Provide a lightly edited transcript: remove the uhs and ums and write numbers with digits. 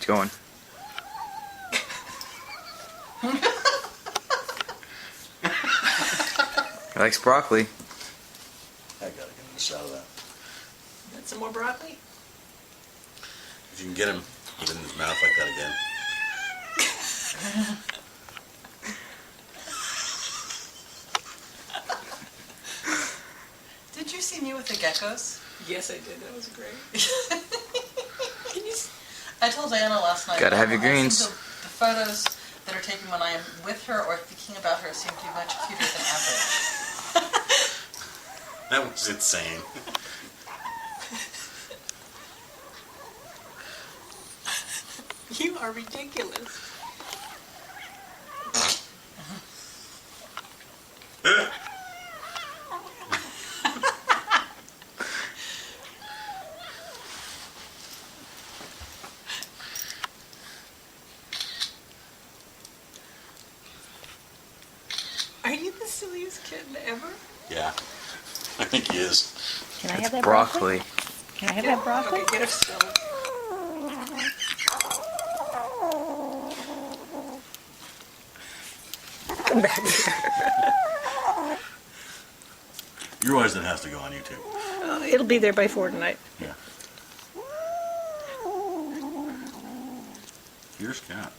going. He likes broccoli. I gotta get him a shot of that. Got some more broccoli? If you can get him in his mouth like that again. Did you see me with the geckos? Yes, I did. That was great. Can you? I told Diana last night. Gotta have your I think greens. The photos that are taken when I am with her or thinking about her seem to be much cuter than average. That was insane. You are ridiculous. Are you the silliest kid ever? Yeah, I think he is. Can I have It's that broccoli. Can I have that broccoli? Okay, get a stone. Come back here. You realize that has to go on YouTube. It'll be there by 4 tonight. Yeah. Fierce cat.